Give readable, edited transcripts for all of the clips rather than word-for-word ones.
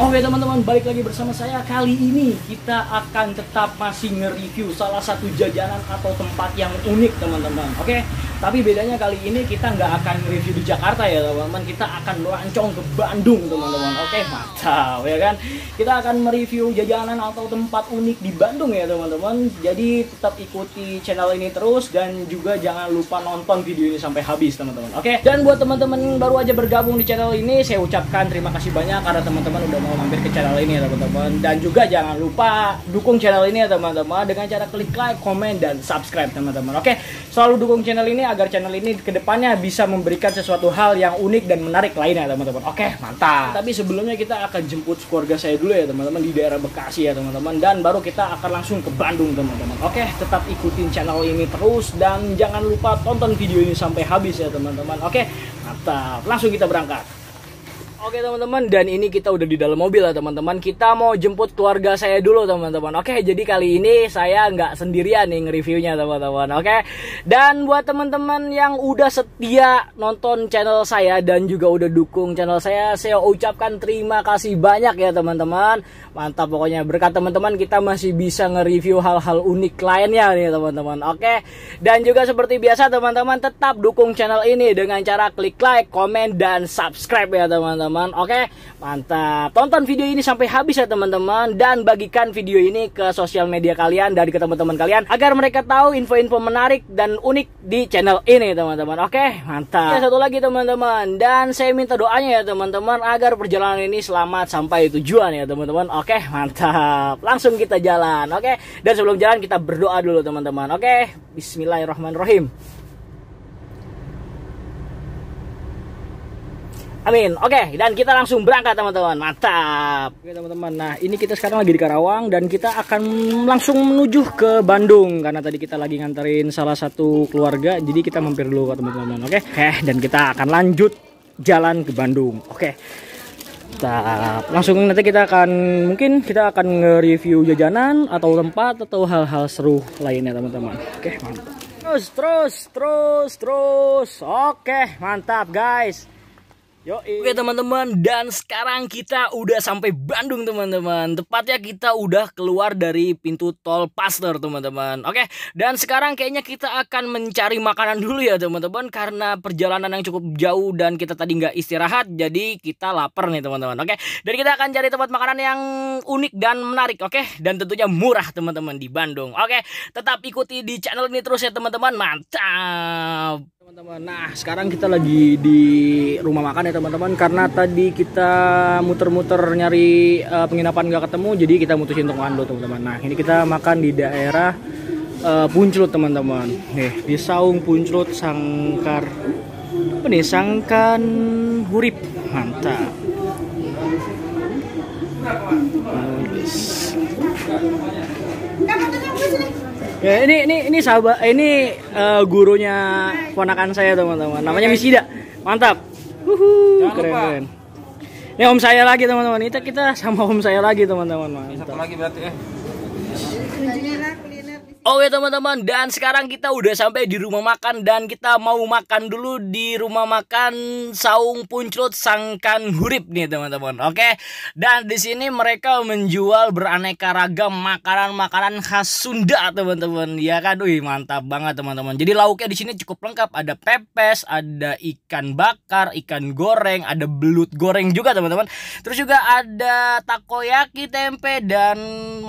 Oke teman-teman, balik lagi bersama saya. Kali ini kita akan tetap masih nge-review salah satu jajanan atau tempat yang unik teman-teman. Oke, tapi bedanya kali ini kita nggak akan review di Jakarta ya teman-teman. Kita akan melancong ke Bandung teman-teman. Oke, mantap ya kan. Kita akan mereview jajanan atau tempat unik di Bandung ya teman-teman. Jadi tetap ikuti channel ini terus dan juga jangan lupa nonton video ini sampai habis teman-teman. Oke, dan buat teman-teman yang baru aja bergabung di channel ini, saya ucapkan terima kasih banyak karena teman-teman udah mau mampir ke channel ini ya teman-teman. Dan juga jangan lupa dukung channel ini ya teman-teman dengan cara klik like, komen, dan subscribe teman-teman. Oke, selalu dukung channel ini agar channel ini kedepannya bisa memberikan sesuatu hal yang unik dan menarik lainnya teman-teman. Oke, mantap. Tapi sebelumnya kita akan jemput keluarga saya dulu ya teman-teman di daerah Bekasi ya teman-teman. Dan baru kita akan langsung ke Bandung teman-teman. Oke, tetap ikutin channel ini terus dan jangan lupa tonton video ini sampai habis ya teman-teman. Oke, mantap. Langsung kita berangkat. Oke teman-teman, dan ini kita udah di dalam mobil ya teman-teman. Kita mau jemput keluarga saya dulu teman-teman. Oke, jadi kali ini saya nggak sendirian nih nge-reviewnya teman-teman. Oke, dan buat teman-teman yang udah setia nonton channel saya dan juga udah dukung channel saya ucapkan terima kasih banyak ya teman-teman. Mantap, pokoknya berkat teman-teman kita masih bisa nge-review hal-hal unik lainnya nih teman-teman. Oke, dan juga seperti biasa teman-teman tetap dukung channel ini dengan cara klik like, komen, dan subscribe ya teman-teman. Oke, mantap. Tonton video ini sampai habis ya teman-teman, dan bagikan video ini ke sosial media kalian dan ke teman-teman kalian agar mereka tahu info-info menarik dan unik di channel ini teman-teman. Oke, mantap. Satu lagi teman-teman, dan saya minta doanya ya teman-teman agar perjalanan ini selamat sampai tujuan ya teman-teman. Oke, mantap. Langsung kita jalan. Oke, dan sebelum jalan kita berdoa dulu teman-teman. Oke, bismillahirrahmanirrahim. Amin. Oke, dan kita langsung berangkat teman-teman. Mantap. Oke teman-teman, nah ini kita sekarang lagi di Karawang dan kita akan langsung menuju ke Bandung karena tadi kita lagi nganterin salah satu keluarga, jadi kita mampir dulu ke teman-teman. Oke, dan kita akan lanjut jalan ke Bandung. Oke, langsung nanti kita akan nge-review jajanan atau tempat atau hal-hal seru lainnya teman-teman. Oke, mantap. Terus. Oke, mantap guys. Oke teman-teman, dan sekarang kita udah sampai Bandung teman-teman. Tepatnya kita udah keluar dari pintu tol Paster teman-teman. Oke, dan sekarang kayaknya kita akan mencari makanan dulu ya teman-teman, karena perjalanan yang cukup jauh dan kita tadi nggak istirahat, jadi kita lapar nih teman-teman. Oke, dan kita akan cari tempat makanan yang unik dan menarik. Oke, dan tentunya murah teman-teman di Bandung. Oke, tetap ikuti di channel ini terus ya teman-teman. Mantap teman-teman. Nah sekarang kita lagi di rumah makan ya teman-teman, karena tadi kita muter-muter nyari penginapan nggak ketemu, jadi kita mutusin untuk makan dulu teman-teman. Nah ini kita makan di daerah Punclut teman-teman. Nih di Saung Punclut Sangkar apa nih, Sangkan Hurip. Mantap. Ya ini sahabat, ini gurunya ponakan saya teman-teman, namanya Misida. Mantap. Keren. Ini om saya lagi teman-teman. Kita sama om saya lagi teman-teman. Mantap. Satu lagi berarti ya. Oke teman-teman, dan sekarang kita udah sampai di rumah makan dan kita mau makan dulu di rumah makan Saung Punclut Sangkan Hurip nih teman-teman. Oke, dan di sini mereka menjual beraneka ragam makanan-makanan khas Sunda teman-teman. Ya kan, wih mantap banget teman-teman. Jadi lauknya di sini cukup lengkap, ada pepes, ada ikan bakar, ikan goreng, ada belut goreng juga teman-teman. Terus juga ada takoyaki, tempe, dan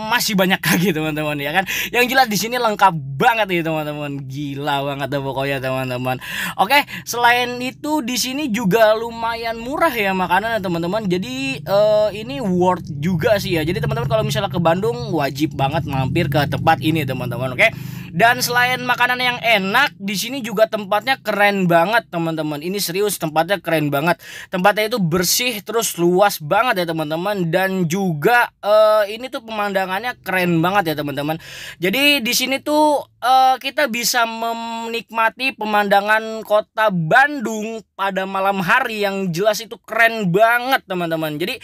masih banyak lagi teman-teman ya kan. Yang jelas di sini lengkap banget nih teman-teman, gila banget deh pokoknya teman-teman. Oke, selain itu di sini juga lumayan murah ya makanannya teman-teman. Jadi ini worth juga sih ya. Jadi teman-teman kalau misalnya ke Bandung wajib banget mampir ke tempat ini teman-teman. Oke. Dan selain makanan yang enak, di sini juga tempatnya keren banget teman-teman. Ini serius, tempatnya keren banget. Tempatnya itu bersih terus luas banget ya teman-teman, dan juga ini tuh pemandangannya keren banget ya teman-teman. Jadi di sini tuh kita bisa menikmati pemandangan kota Bandung pada malam hari yang jelas itu keren banget teman-teman. Jadi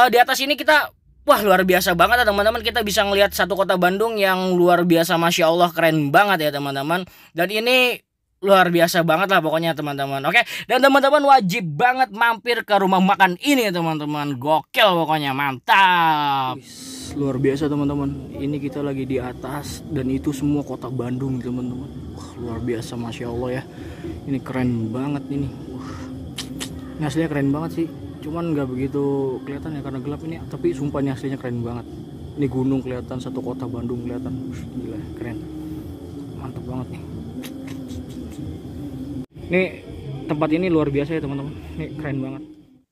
di atas ini kita wah luar biasa banget ya teman-teman. Kita bisa ngelihat satu kota Bandung yang luar biasa, Masya Allah keren banget ya teman-teman. Dan ini luar biasa banget lah pokoknya teman-teman. Oke, dan teman-teman wajib banget mampir ke rumah makan ini teman-teman. Gokil pokoknya, mantap. Luar biasa teman-teman. Ini kita lagi di atas dan itu semua kota Bandung teman-teman. Wah, luar biasa, masya Allah ya. Ini keren banget ini. Ini aslinya keren banget sih. Cuman nggak begitu kelihatan ya karena gelap ini. Tapi sumpah ini aslinya keren banget. Ini gunung kelihatan, satu kota Bandung kelihatan. Gila, keren. Mantap banget nih. Ini tempat ini luar biasa ya teman-teman. Ini keren banget.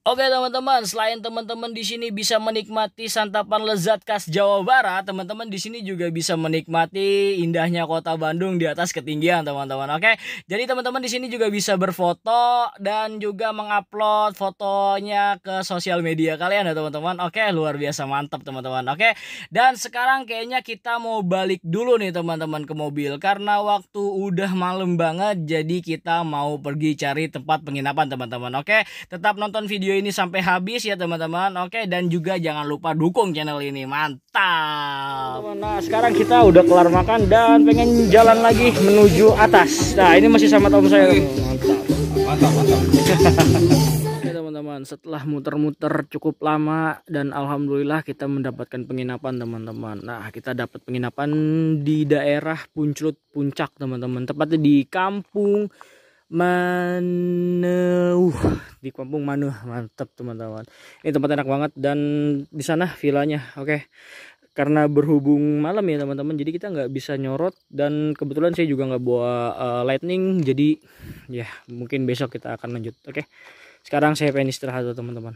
Oke teman-teman, selain teman-teman di sini bisa menikmati santapan lezat khas Jawa Barat, teman-teman di sini juga bisa menikmati indahnya kota Bandung di atas ketinggian teman-teman. Oke, jadi teman-teman di sini juga bisa berfoto dan juga mengupload fotonya ke sosial media kalian ya teman-teman. Oke, luar biasa, mantap teman-teman. Oke, dan sekarang kayaknya kita mau balik dulu nih teman-teman ke mobil karena waktu udah malam banget. Jadi kita mau pergi cari tempat penginapan teman-teman. Oke, tetap nonton video ini sampai habis ya teman-teman. Oke, dan juga jangan lupa dukung channel ini. Mantap. Nah, sekarang kita udah kelar makan dan pengen jalan lagi menuju atas. Nah, ini masih sama teman saya. Mantap. Oke teman-teman, setelah muter-muter cukup lama dan alhamdulillah kita mendapatkan penginapan teman-teman. Nah, kita dapat penginapan di daerah Punclut Puncak teman-teman, tepatnya di Kampung Maneuh, di Kampung Maneuh. Mantap teman-teman. Ini tempat enak banget dan di sana villanya. Oke, karena berhubung malam ya teman-teman, jadi kita nggak bisa nyorot dan kebetulan saya juga nggak bawa lightning, jadi ya mungkin besok kita akan lanjut. Oke, sekarang saya pengen istirahat teman-teman.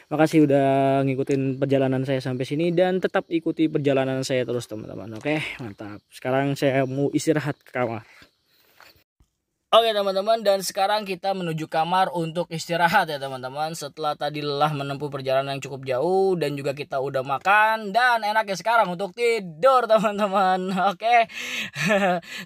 Makasih udah ngikutin perjalanan saya sampai sini dan tetap ikuti perjalanan saya terus teman-teman. Oke, mantap. Sekarang saya mau istirahat ke kamar. Oke teman-teman, dan sekarang kita menuju kamar untuk istirahat ya teman-teman. Setelah tadi lelah menempuh perjalanan yang cukup jauh dan juga kita udah makan dan enaknya sekarang untuk tidur teman-teman. Oke.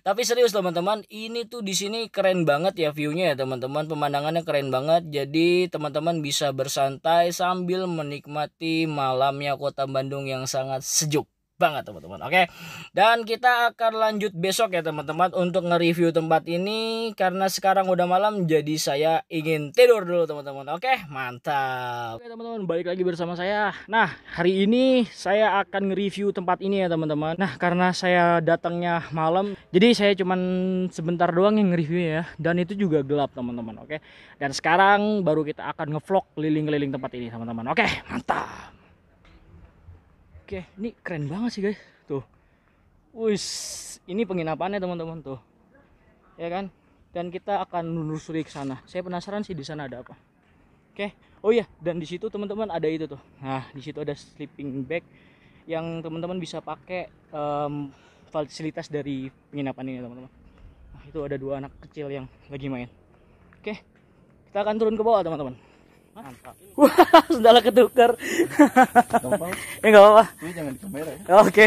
Tapi serius teman-teman, ini tuh di sini keren banget ya viewnya ya teman-teman. Pemandangannya keren banget. Jadi teman-teman bisa bersantai sambil menikmati malamnya kota Bandung yang sangat sejuk banget teman-teman. Oke, dan kita akan lanjut besok ya teman-teman untuk nge-review tempat ini karena sekarang udah malam jadi saya ingin tidur dulu teman-teman. Oke, mantap. Oke teman-teman, balik lagi bersama saya. Nah, hari ini saya akan nge-review tempat ini ya teman-teman. Nah, karena saya datangnya malam, jadi saya cuman sebentar doang yang nge-review ya, dan itu juga gelap teman-teman. Oke, dan sekarang baru kita akan nge-vlog keliling-keliling tempat ini teman-teman. Oke, mantap. Oke, ini keren banget sih guys. Tuh. Wis, ini penginapannya teman-teman tuh. Ya kan? Dan kita akan menelusuri ke sana. Saya penasaran sih di sana ada apa. Oke. Oh iya, dan di situ teman-teman ada itu tuh. Nah, di situ ada sleeping bag yang teman-teman bisa pakai fasilitas dari penginapan ini teman-teman. Nah, itu ada dua anak kecil yang lagi main. Oke. Kita akan turun ke bawah teman-teman. Mantap. Wah, sendalnya ketukar. Ya nggak apa-apa. Ini jangan di kamera ya. Oke.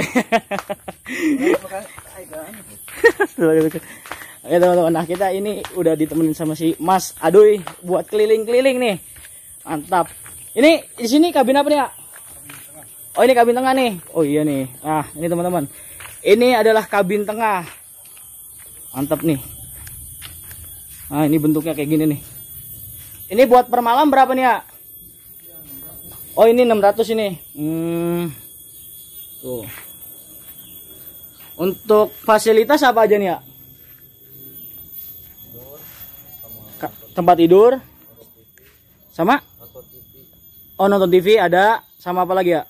Oke teman-teman, nah kita ini udah ditemenin sama si Mas Aduy buat keliling-keliling nih. Mantap. Ini di sini kabin apa nih ya? Oh ini kabin tengah nih. Oh iya nih. Nah ini teman-teman. Ini adalah kabin tengah. Mantap nih. Nah ini bentuknya kayak gini nih. Ini buat per malam berapa nih ya? Oh ini 600 ini. Tuh. Untuk fasilitas apa aja nih ya? Tempat tidur. Sama? Oh nonton TV ada. Sama apa lagi ya?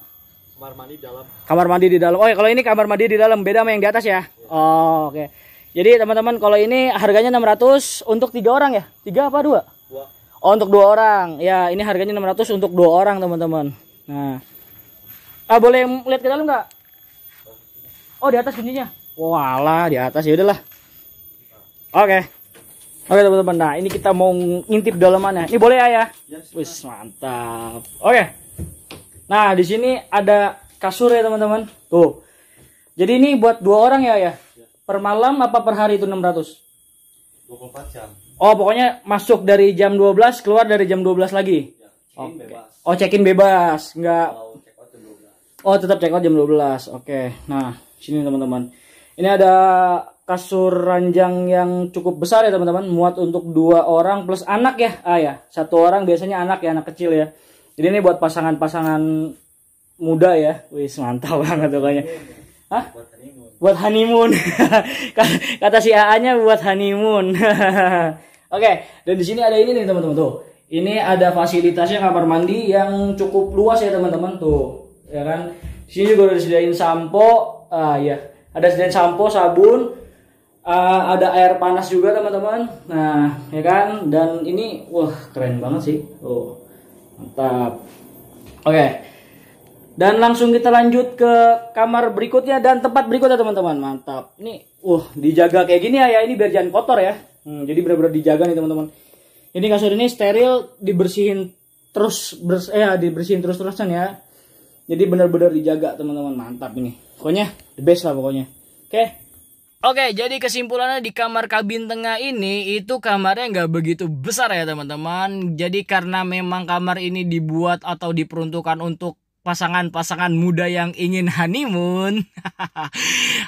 Kamar mandi di dalam. Kamar mandi di dalam. Oh ya kalau ini kamar mandi di dalam beda sama yang di atas ya? Oh oke. Jadi teman-teman kalau ini harganya 600 untuk 3 orang ya? 3 apa 2? Oh untuk 2 orang. Ya ini harganya 600 untuk 2 orang teman-teman. Nah. Boleh lihat ke dalam nggak? Oh di atas kuncinya. Walah di atas ya udahlah. Oke. Oke teman-teman. Nah ini kita mau ngintip dalamannya. Ini boleh ya? Wis mantap. Oke. Nah di sini ada kasur ya teman-teman. Tuh. Jadi ini buat 2 orang ya? Per malam apa per hari itu 600? 24 jam. Oh pokoknya masuk dari jam 12 keluar dari jam 12 lagi. Ya, check-in bebas. Oh check-in bebas, enggak. Check out jam 12. Oh tetap check out jam 12. Oke. Nah, sini teman-teman. Ini ada kasur ranjang yang cukup besar ya teman-teman, muat untuk 2 orang plus anak ya. Ya, 1 orang biasanya anak ya, anak kecil ya. Jadi ini buat pasangan-pasangan muda ya. Wih, mantap banget pokoknya. Hah? Buat honeymoon. Kata si AA-nya buat honeymoon. Oke, dan di sini ada ini nih teman-teman tuh. Ini ada fasilitasnya kamar mandi yang cukup luas ya teman-teman tuh. Ya kan? Di sini juga udah disediain sampo. Ya, ada disediain sampo, sabun. Ada air panas juga teman-teman. Nah, ya kan? Dan ini wah, keren banget sih. Oh, mantap. Oke. Dan langsung kita lanjut ke kamar berikutnya dan tempat berikutnya teman-teman. Mantap. Ini dijaga kayak gini ya. Ini biar jangan kotor ya. Jadi benar-benar dijaga nih teman-teman. Ini kasur ini steril, dibersihin terus dibersihin terus-terusan ya. Jadi benar-benar dijaga teman-teman. Mantap ini. Pokoknya the best lah pokoknya. Oke, jadi kesimpulannya di kamar kabin tengah ini itu kamarnya nggak begitu besar ya teman-teman. Jadi karena memang kamar ini dibuat atau diperuntukkan untuk pasangan-pasangan muda yang ingin honeymoon.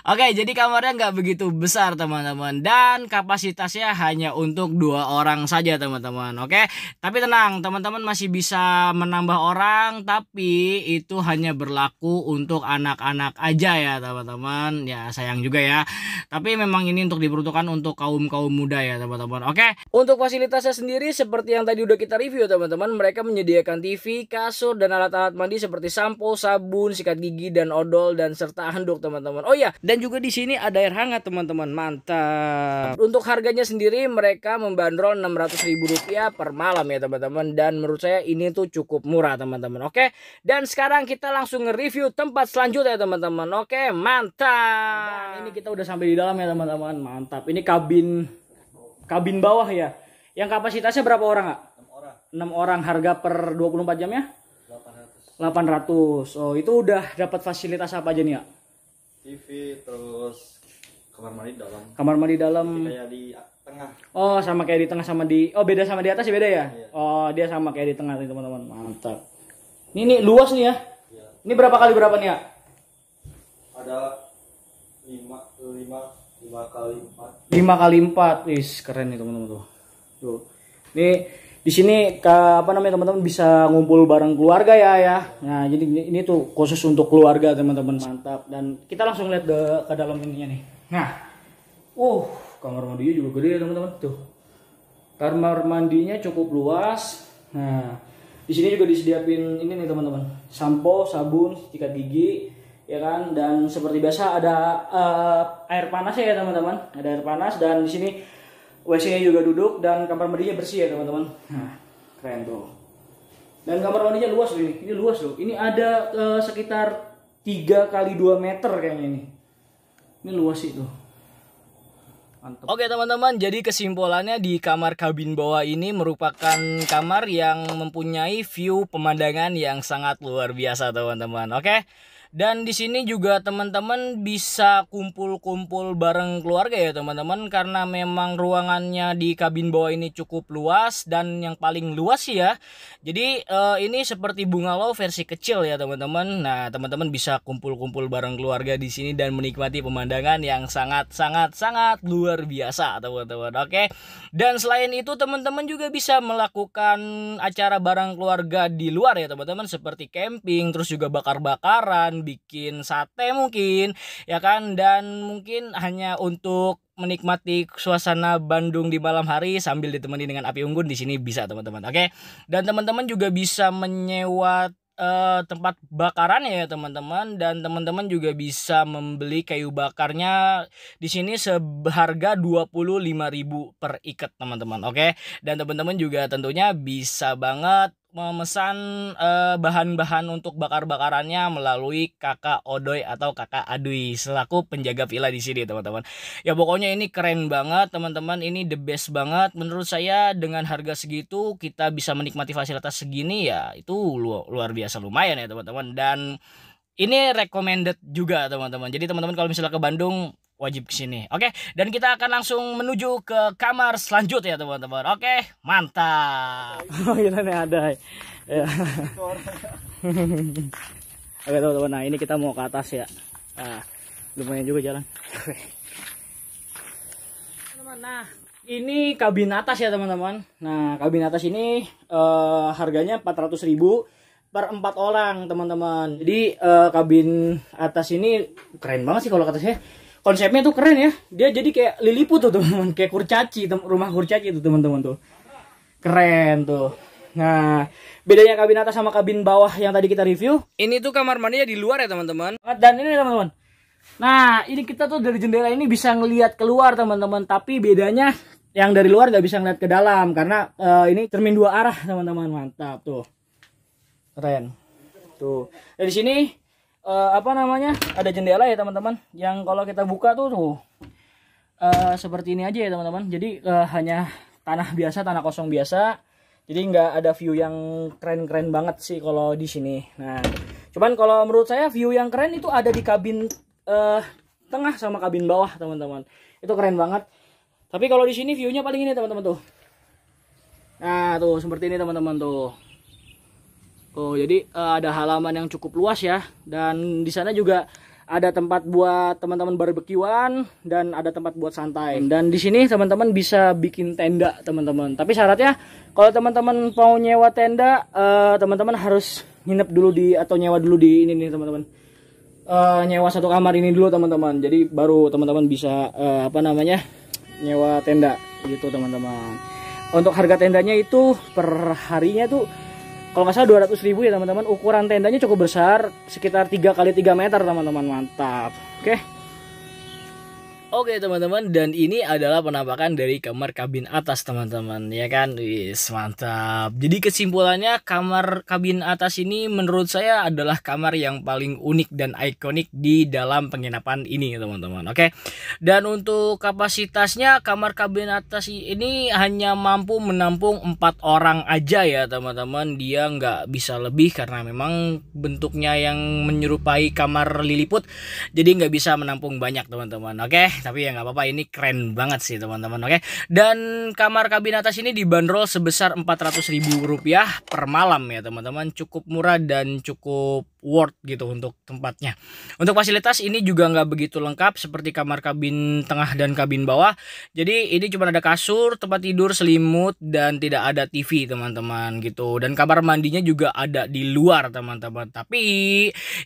Oke, jadi kamarnya nggak begitu besar teman-teman, dan kapasitasnya hanya untuk 2 orang saja teman-teman. Oke, tapi tenang, teman-teman masih bisa menambah orang, tapi itu hanya berlaku untuk anak-anak aja ya teman-teman. Ya sayang juga ya, tapi memang ini untuk diperuntukkan untuk kaum muda ya teman-teman. Oke, untuk fasilitasnya sendiri seperti yang tadi udah kita review teman-teman, mereka menyediakan TV, kasur, dan alat-alat mandi seperti sampo, sabun, sikat gigi, dan odol, dan serta handuk teman-teman. Oh ya, dan juga di sini ada air hangat teman-teman. Mantap. Untuk harganya sendiri mereka membandrol Rp600.000 per malam ya teman-teman, dan menurut saya ini tuh cukup murah teman-teman. Oke, dan sekarang kita langsung nge-review tempat selanjutnya teman-teman. Oke, mantap. Dan ini kita udah sampai di dalam ya teman-teman. Mantap. Ini kabin bawah ya. Yang kapasitasnya berapa orang, Kak? 6 orang. Harga per 24 jam ya? 800. Oh, itu udah dapat fasilitas apa aja nih ya? TV, terus kamar mandi dalam. Kamar mandi dalam. Kayak di tengah. Oh, sama kayak di tengah sama di. Oh, beda sama di atas ya, beda ya? Iya. Oh, dia sama kayak di tengah nih teman-teman. Mantap. Ini luas nih ya. Iya. Ini berapa kali berapa nih ya? Ada 5 kali 4. 5 kali 4. Wis, keren nih teman-teman tuh. Tuh. Ini di sini teman-teman bisa ngumpul bareng keluarga ya. Nah, jadi ini tuh khusus untuk keluarga teman-teman. Mantap. Dan kita langsung lihat ke dalam ininya nih. Nah, kamar mandinya juga gede ya teman-teman. Tuh, kamar mandinya cukup luas. Nah, di sini juga disediain ini nih teman-teman, sampo, sabun, sikat gigi, ya kan. Dan seperti biasa ada air panas ya teman-teman. Ada air panas, dan di sini WC-nya juga duduk, dan kamar mandinya bersih ya teman-teman. Nah, keren tuh. Dan kamar mandinya luas loh ini. Ini luas loh. Ini ada sekitar 3 kali 2 meter kayaknya ini. Ini luas itu. Mantap. Oke teman-teman, jadi kesimpulannya di kamar kabin bawah ini merupakan kamar yang mempunyai view pemandangan yang sangat luar biasa teman-teman. Oke. Dan di sini juga teman-teman bisa kumpul-kumpul bareng keluarga ya teman-teman, karena memang ruangannya di kabin bawah ini cukup luas, dan yang paling luas sih ya. Jadi ini seperti bungalow versi kecil ya teman-teman. Nah, teman-teman bisa kumpul-kumpul bareng keluarga di sini dan menikmati pemandangan yang sangat luar biasa teman-teman. Oke. Dan selain itu teman-teman juga bisa melakukan acara bareng keluarga di luar ya teman-teman, seperti camping, terus juga bakar-bakaran, bikin sate mungkin ya kan, dan mungkin hanya untuk menikmati suasana Bandung di malam hari sambil ditemani dengan api unggun di sini bisa teman-teman. Oke. Dan teman-teman juga bisa menyewa tempat bakaran ya teman-teman, dan teman-teman juga bisa membeli kayu bakarnya di sini seharga 25.000 per ikat teman-teman. Oke. Dan teman-teman juga tentunya bisa banget memesan bahan-bahan untuk bakar-bakarannya melalui Kakak Odoy atau Kakak Adui selaku penjaga villa di sini teman-teman. Ya pokoknya ini keren banget teman-teman, ini the best banget menurut saya. Dengan harga segitu kita bisa menikmati fasilitas segini, ya itu luar biasa lumayan ya teman-teman. Dan ini recommended juga teman-teman. Jadi teman-teman kalau misalnya ke Bandung wajib kesini. Oke, dan kita akan langsung menuju ke kamar selanjutnya teman-teman. Oke, mantap. Oh kita nih ada. Ya. Oke teman-teman, nah ini kita mau ke atas ya. Lumayan juga jalan. Nah, ini kabin atas ya teman-teman. Nah, kabin atas ini harganya 400.000 per 4 orang teman-teman. Jadi kabin atas ini keren banget sih kalau kata saya. Konsepnya tuh keren ya. Dia jadi kayak Lilliput tuh teman-teman, kayak kurcaci, rumah kurcaci tuh teman-teman tuh. Keren tuh. Nah, bedanya kabin atas sama kabin bawah yang tadi kita review, ini tuh kamar mandinya di luar ya teman-teman. Dan ini teman-teman. Nah, ini kita tuh dari jendela ini bisa ngelihat keluar teman-teman. Tapi bedanya yang dari luar nggak bisa ngeliat ke dalam karena ini cermin 2 arah teman-teman. Mantap tuh, keren tuh. Dari sini apa namanya, ada jendela ya teman-teman, yang kalau kita buka tuh seperti ini aja ya teman-teman. Jadi hanya tanah biasa, tanah kosong biasa. Jadi nggak ada view yang keren-keren banget sih kalau di sini. Nah, cuman kalau menurut saya view yang keren itu ada di kabin tengah sama kabin bawah teman-teman. Itu keren banget. Tapi kalau di sini view-nya paling ini teman-teman tuh. Nah, tuh seperti ini teman-teman tuh. Tuh, jadi ada halaman yang cukup luas ya, dan di sana juga ada tempat buat teman-teman barbekyuan dan ada tempat buat santai. Dan di sini teman-teman bisa bikin tenda teman-teman. Tapi syaratnya kalau teman-teman mau nyewa tenda, teman-teman harus nginep dulu di atau nyewa dulu di ini nih teman-teman. Nyewa 1 kamar ini dulu teman-teman. Jadi baru teman-teman bisa apa namanya, nyewa tenda gitu teman-teman. Untuk harga tendanya itu per harinya tuh kalau nggak salah 200.000 ya teman-teman. Ukuran tendanya cukup besar, sekitar 3 kali 3 meter teman-teman. Mantap. Oke teman-teman, dan ini adalah penampakan dari kamar kabin atas teman-teman, ya kan? Wis, mantap. Jadi kesimpulannya, kamar kabin atas ini menurut saya adalah kamar yang paling unik dan ikonik di dalam penginapan ini teman-teman. Oke. Dan untuk kapasitasnya, kamar kabin atas ini hanya mampu menampung 4 orang aja ya teman-teman. Dia nggak bisa lebih karena memang bentuknya yang menyerupai kamar Lilliput, jadi nggak bisa menampung banyak teman-teman. Oke. Tapi ya nggak apa-apa, ini keren banget sih teman-teman. Oke. Dan kamar kabin atas ini dibanderol sebesar Rp400.000 per malam ya teman-teman. Cukup murah dan cukup worth gitu untuk tempatnya. Untuk fasilitas ini juga nggak begitu lengkap seperti kamar kabin tengah dan kabin bawah. Jadi ini cuma ada kasur, tempat tidur, selimut, dan tidak ada TV teman-teman gitu. Dan kamar mandinya juga ada di luar teman-teman. Tapi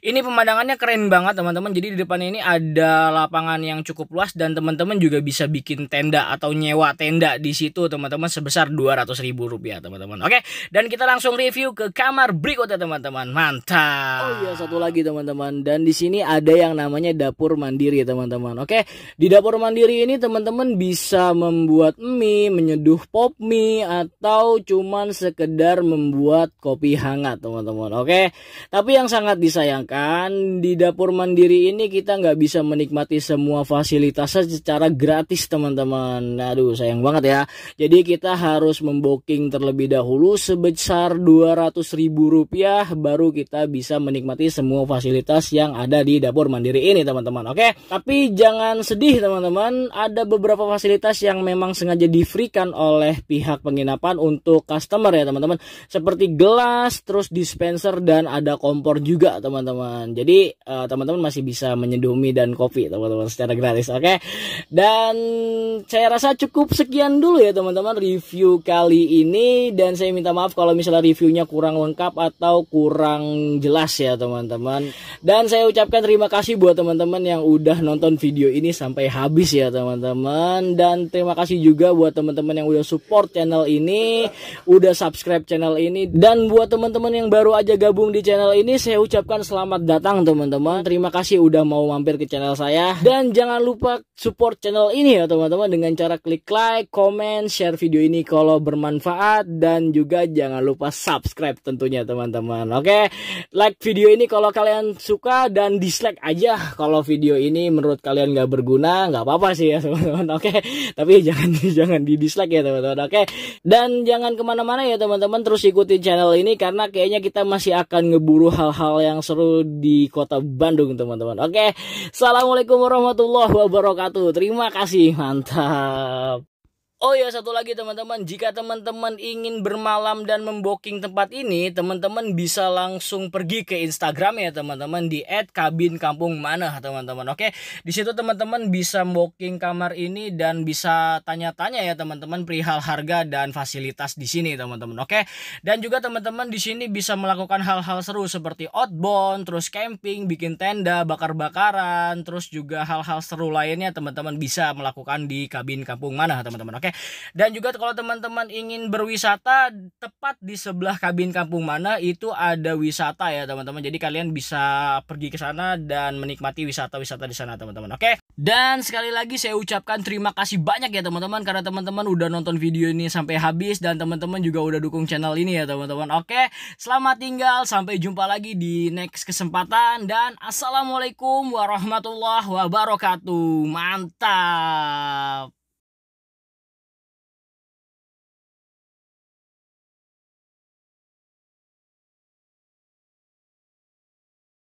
ini pemandangannya keren banget teman-teman. Jadi di depan ini ada lapangan yang cukup luas, dan teman-teman juga bisa bikin tenda atau nyewa tenda di situ teman-teman sebesar Rp200.000 teman-teman. Oke, dan kita langsung review ke kamar berikutnya teman-teman. Mantap. Oh iya, satu lagi teman-teman. Dan di sini ada yang namanya dapur mandiri teman-teman. Oke, di dapur mandiri ini teman-teman bisa membuat mie, menyeduh pop mie, atau cuman sekedar membuat kopi hangat teman-teman. Oke, tapi yang sangat disayangkan di dapur mandiri ini kita nggak bisa menikmati semua fasilitasnya secara gratis teman-teman. Aduh, sayang banget ya. Jadi kita harus membooking terlebih dahulu sebesar Rp200.000 baru kita bisa menikmati semua fasilitas yang ada di dapur mandiri ini teman-teman. Oke, tapi jangan sedih teman-teman, ada beberapa fasilitas yang memang sengaja di-free-kan oleh pihak penginapan untuk customer ya teman-teman, seperti gelas, terus dispenser, dan ada kompor juga teman-teman. Jadi teman-teman masih bisa menyeduh mie dan kopi teman-teman secara gratis. Oke, dan saya rasa cukup sekian dulu ya teman-teman review kali ini, dan saya minta maaf kalau misalnya reviewnya kurang lengkap atau kurang jelas ya teman-teman. Dan saya ucapkan terima kasih buat teman-teman yang udah nonton video ini sampai habis ya teman-teman. Dan terima kasih juga buat teman-teman yang udah support channel ini, udah subscribe channel ini. Dan buat teman-teman yang baru aja gabung di channel ini, saya ucapkan selamat datang teman-teman. Terima kasih udah mau mampir ke channel saya. Dan jangan lupa support channel ini ya teman-teman dengan cara klik like, comment, share video ini kalau bermanfaat, dan juga jangan lupa subscribe tentunya teman-teman. Oke, like video ini kalau kalian suka, dan dislike aja kalau video ini menurut kalian nggak berguna. Nggak apa-apa sih ya teman-teman. Oke, tapi jangan di dislike ya teman-teman. Oke, dan jangan kemana-mana ya teman-teman, terus ikuti channel ini karena kayaknya kita masih akan ngeburu hal-hal yang seru di kota Bandung teman-teman. Oke, assalamualaikum warahmatullahi wabarakatuh. Terima kasih, mantap. Oh ya, satu lagi teman-teman, jika teman-teman ingin bermalam dan membooking tempat ini, teman-teman bisa langsung pergi ke Instagram ya teman-teman, di @kabinkampungmana teman-teman. Oke, di situ teman-teman bisa booking kamar ini dan bisa tanya-tanya ya teman-teman perihal harga dan fasilitas di sini teman-teman. Oke, dan juga teman-teman di sini bisa melakukan hal-hal seru seperti outbound, terus camping, bikin tenda, bakar-bakaran, terus juga hal-hal seru lainnya teman-teman bisa melakukan di Kabin Kampung Mana teman-teman. Oke. Dan juga kalau teman-teman ingin berwisata, tepat di sebelah Kabin Kampung Mana itu ada wisata ya teman-teman. Jadi kalian bisa pergi ke sana dan menikmati wisata-wisata di sana teman-teman. Oke. Dan sekali lagi saya ucapkan terima kasih banyak ya teman-teman, karena teman-teman udah nonton video ini sampai habis dan teman-teman juga udah dukung channel ini ya teman-teman. Oke. Selamat tinggal, sampai jumpa lagi di next kesempatan dan assalamualaikum warahmatullahi wabarakatuh. Mantap.